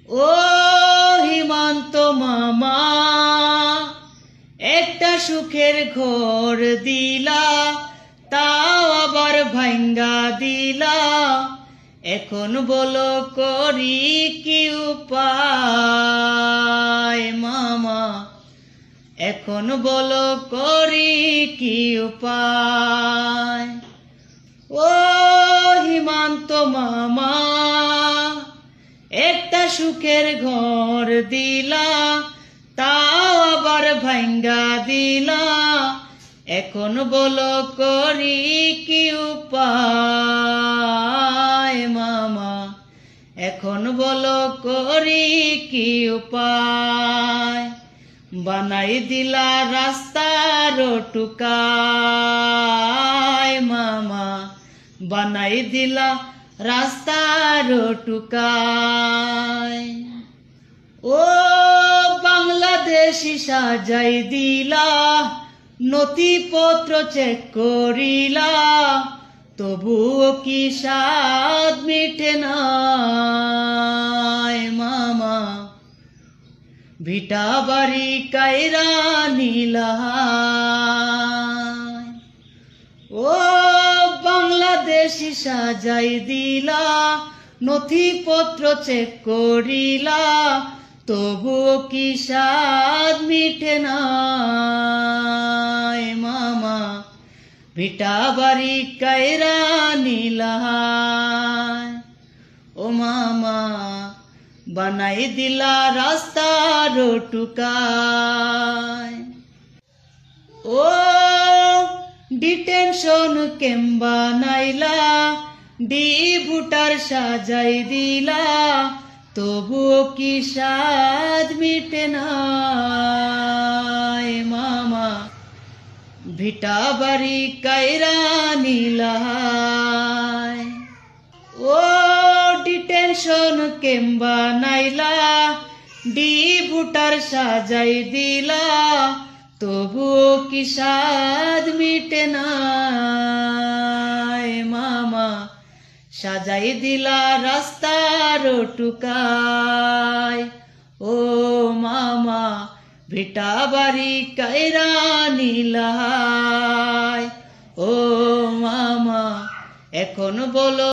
ও হিমান্ত মামা, একটা সুখের ঘর দিলা, তাও আবার ভাঙ্গা দিলা। এখন বলো করি কি উপায় মামা, এখন বলো করি কি উপায়। ও হিমান্ত মামা, একটা সুখের ঘর দিলা, তাও আবার ভাঙ্গা দিলা। এখন বলো করি কি উপায় মামা, এখন বলো করি কি উপায়। বানাই দিলা রাস্তার টুকায় মামা, বানাই দিলা রাস্তার টুকায়। ও বাংলাদেশি সাজাই দিলা, নথিপত্র চেক করিলা, তবুও কি স্বাদ মিটে নাই মামা। ভিটা বাড়ি কায়রা নিলা। ও বাংলাদেশি সাজাই দিলা, নথিপত্র চেক করিলা, তবুও কি স্বাদ মিটে নাই মামা। ভিটা বাড়ি কায়রা নিলা। ও মামা, বানাই দিলা রাস্তার টুকায়। ও ডিটেনশন ক্যাম্প বানাইলা, ভোটার সাজাই দিলা, তবুও কি স্বাদ মিটে নাই মামা। ভিটা বাড়ি কায়রা নিলা। ও ডিটেনশন ক্যাম্প বানাইলা, ভোটার সাজাই দিলা, তবুও কি স্বাদ মিটে নাই মামা। সাজাই দিলা রাস্তার টুকায়। ও মামা, ভিটা বাড়ি কায়রা নিলা। ও মামা, এখন বলো